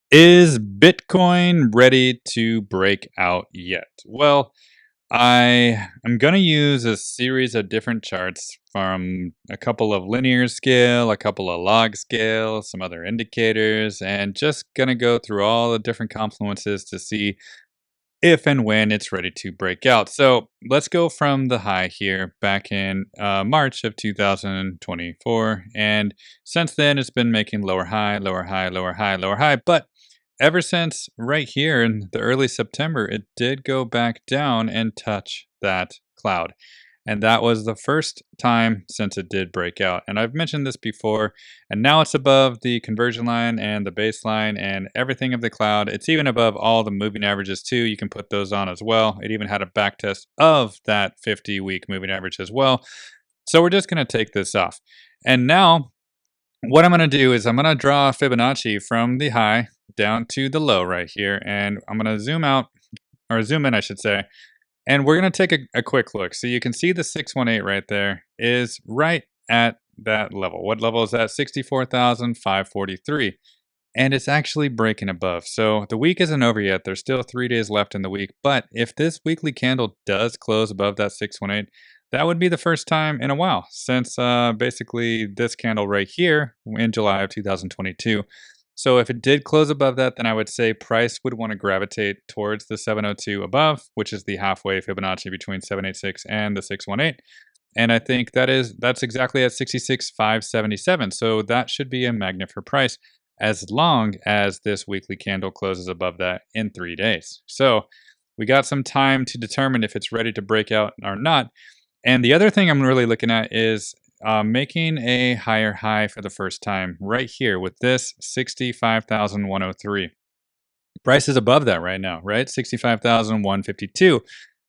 Is Bitcoin ready to break out yet? Well, I am going to use a series of different charts from a couple of linear scale, a couple of log scale, some other indicators, and just going to go through all the different confluences to see if and when it's ready to break out. So let's go from the high here back in March of 2024. And since then, it's been making lower high, lower high, lower high, lower high. But ever since right here in the early September, it did go back down and touch that cloud. And that was the first time since it did break out. And I've mentioned this before, and now it's above the conversion line and the baseline and everything of the cloud. It's even above all the moving averages too. You can put those on as well. It even had a back test of that 50-week moving average as well. So we're just going to take this off. And now what I'm going to do is I'm going to draw Fibonacci from the high down to the low right here. And I'm going to zoom out, or zoom in, I should say. And we're going to take a quick look. So you can see the 618 right there is right at that level. What level is that? 64,543. And it's actually breaking above. So the week isn't over yet. There's still 3 days left in the week. But if this weekly candle does close above that 618, that would be the first time in a while since basically this candle right here in July of 2022. So if it did close above that, then I would say price would want to gravitate towards the 702 above, which is the halfway Fibonacci between 786 and the 618. And I think that's exactly at 66,577. So that should be a magnet for price as long as this weekly candle closes above that in 3 days. So we got some time to determine if it's ready to break out or not. And the other thing I'm really looking at is making a higher high for the first time right here with this 65,103. Price is above that right now, right? 65,152.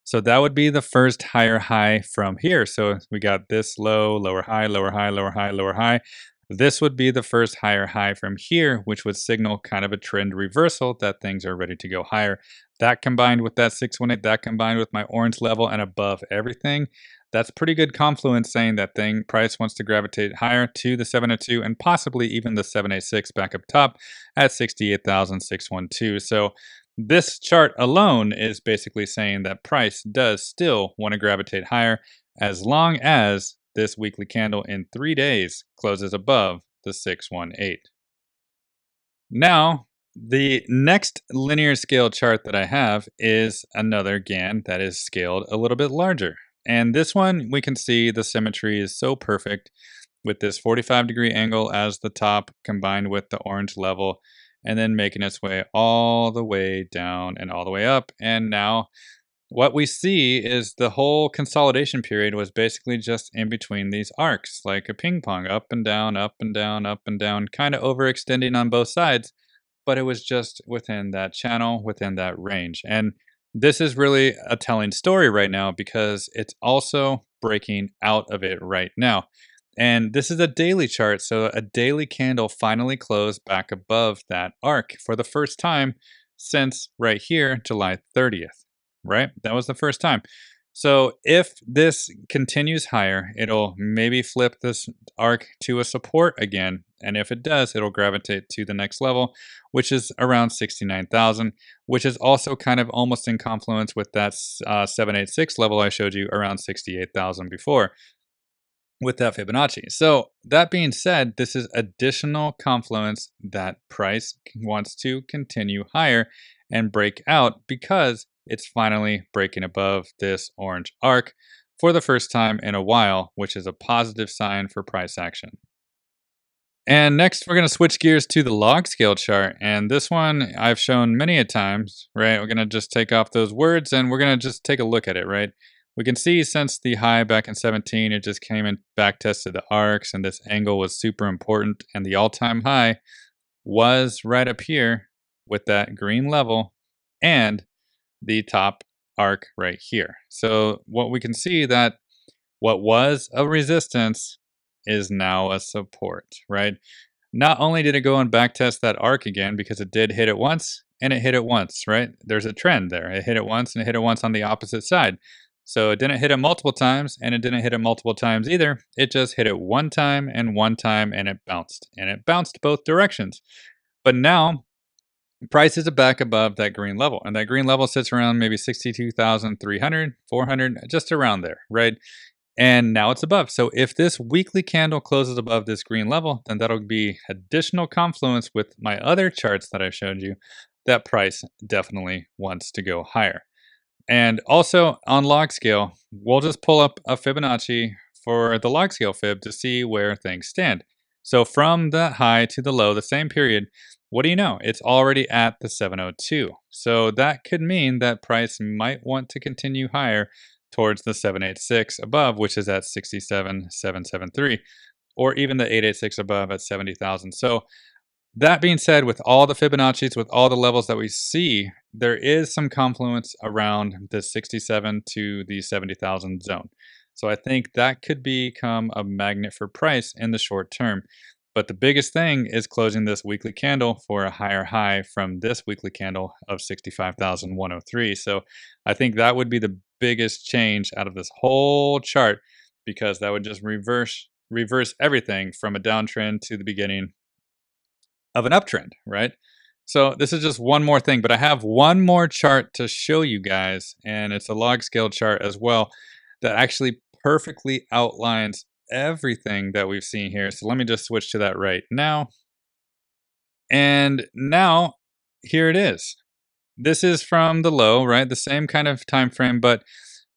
So that would be the first higher high from here. So we got this low, lower high, lower high, lower high, lower high. This would be the first higher high from here, which would signal kind of a trend reversal that things are ready to go higher. That combined with that 618, that combined with my orange level and above everything, that's pretty good confluence saying that thing price wants to gravitate higher to the 702 and possibly even the 786 back up top at 68,612. So this chart alone is basically saying that price does still want to gravitate higher as long as this weekly candle in 3 days closes above the 618. Now, the next linear scale chart that I have is another Gann that is scaled a little bit larger. And this one, we can see the symmetry is so perfect with this 45-degree angle as the top combined with the orange level and then making its way all the way down and all the way up. And now what we see is the whole consolidation period was basically just in between these arcs, like a ping pong, up and down, up and down, up and down, kind of overextending on both sides, but it was just within that channel, within that range. And this is really a telling story right now because it's also breaking out of it right now. And this is a daily chart, so a daily candle finally closed back above that arc for the first time since right here, July 30th, right? That was the first time. So if this continues higher, it'll maybe flip this arc to a support again. And if it does, it'll gravitate to the next level, which is around 69,000, which is also kind of almost in confluence with that 786 level I showed you around 68,000 before with that Fibonacci. So that being said, this is additional confluence that price wants to continue higher and break out because it's finally breaking above this orange arc for the first time in a while, which is a positive sign for price action. And next, we're going to switch gears to the log scale chart. And this one I've shown many a times, right? We're going to just take off those words and we're going to just take a look at it, right? We can see since the high back in 17, it just came and back tested the arcs and this angle was super important. And the all-time high was right up here with that green level and the top arc right here. So what we can see that what was a resistance is now a support, right? Not only did it go and backtest that arc again because it did hit it once and it hit it once, right? There's a trend there. It hit it once and it hit it once on the opposite side. So it didn't hit it multiple times and it didn't hit it multiple times either. It just hit it one time and it bounced. And it bounced both directions. But now Prices are back above that green level, and that green level sits around maybe 62,300, 400, just around there, right? And now it's above. So if this weekly candle closes above this green level, then that'll be additional confluence with my other charts that I showed you. That price definitely wants to go higher. And also on log scale, we'll just pull up a Fibonacci for the log scale fib to see where things stand. So from the high to the low, the same period, what do you know? It's already at the 702. So that could mean that price might want to continue higher towards the 786 above, which is at 67,773, or even the 886 above at 70,000. So that being said, with all the Fibonacci's, with all the levels that we see, there is some confluence around the 67 to the 70,000 zone. So I think that could become a magnet for price in the short term. But the biggest thing is closing this weekly candle for a higher high from this weekly candle of 65,103. So I think that would be the biggest change out of this whole chart, because that would just reverse everything from a downtrend to the beginning of an uptrend, right? So this is just one more thing, but I have one more chart to show you guys, and it's a log scale chart as well that actually perfectly outlines everything that we've seen here. So let me just switch to that right now. And now here it is. This is from the low, right? The same kind of time frame, but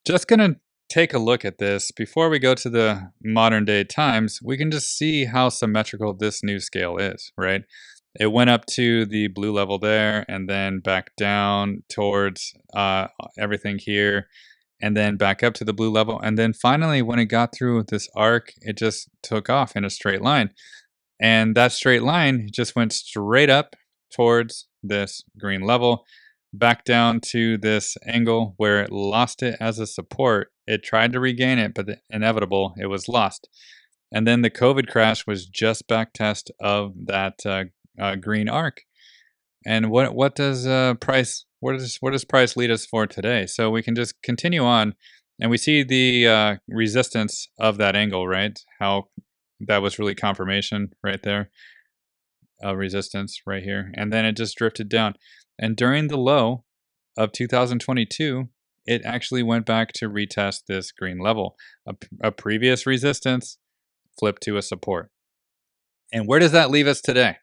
just gonna take a look at this before we go to the modern day times. We can just see how symmetrical this new scale is, right? It went up to the blue level there and then back down towards everything here, and then back up to the blue level. And then finally, when it got through this arc, it just took off in a straight line. And that straight line just went straight up towards this green level, back down to this angle where it lost it as a support. It tried to regain it, but the inevitable, it was lost. And then the COVID crash was just back test of that green arc. And what does price what does price lead us for today? So we can just continue on, and we see the resistance of that angle, right? How that was really confirmation right there, resistance right here, and then it just drifted down. And during the low of 2022, it actually went back to retest this green level, a previous resistance flipped to a support. And where does that leave us today?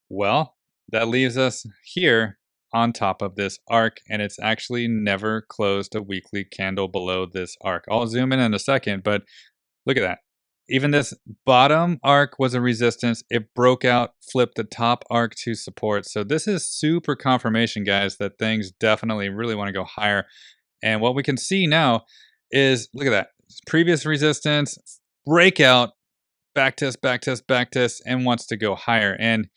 Well, that leaves us here on top of this arc, and it's actually never closed a weekly candle below this arc. I'll zoom in a second, but look at that. Even this bottom arc was a resistance. It broke out, flipped the top arc to support. So this is super confirmation, guys, that things definitely really want to go higher. And what we can see now is, look at that. Previous resistance, breakout, backtest, backtest, backtest, and wants to go higher. And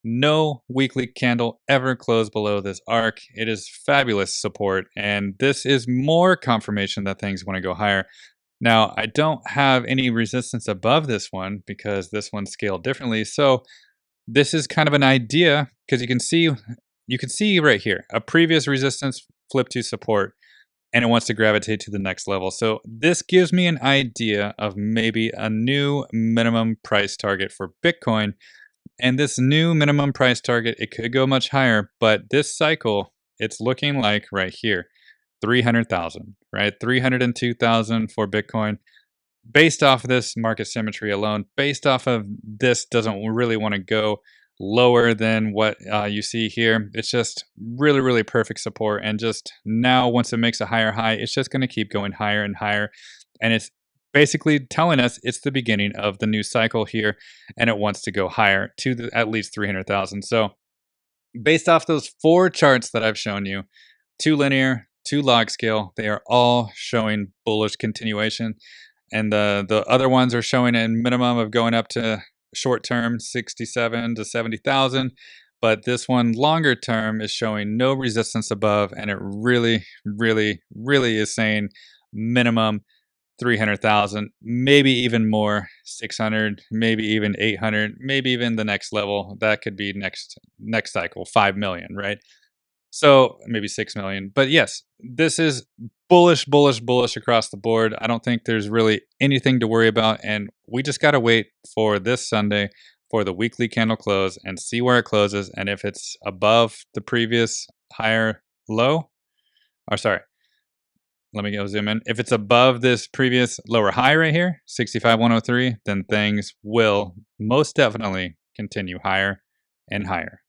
no weekly candle ever closed below this arc. It is fabulous support, and this is more confirmation that things want to go higher. Now, I don't have any resistance above this one because this one's scaled differently. So this is kind of an idea, because you can see right here a previous resistance flip to support, and it wants to gravitate to the next level. So this gives me an idea of maybe a new minimum price target for Bitcoin. And this new minimum price target, it could go much higher, but this cycle, it's looking like right here, 300,000, right? 302,000 for Bitcoin. Based off of this market symmetry alone, based off of this doesn't really want to go lower than what you see here. It's just really, really perfect support. And just now, once it makes a higher high, it's just going to keep going higher and higher. And it's basically telling us it's the beginning of the new cycle here, and it wants to go higher to at least 300,000. So based off those four charts that I've shown you, two linear, two log scale, they are all showing bullish continuation. And the other ones are showing a minimum of going up to short term 67 to 70,000. But this one longer term is showing no resistance above, and it really, really, really is saying minimum 300,000, maybe even more, 600, maybe even 800, maybe even the next level. That could be next cycle, 5 million, right? So maybe 6 million. But yes, this is bullish, bullish, bullish across the board. I don't think there's really anything to worry about. And we just got to wait for this Sunday for the weekly candle close and see where it closes. And if it's above the previous higher low, or sorry, let me go zoom in. If it's above this previous lower high right here, 65,103, then things will most definitely continue higher and higher.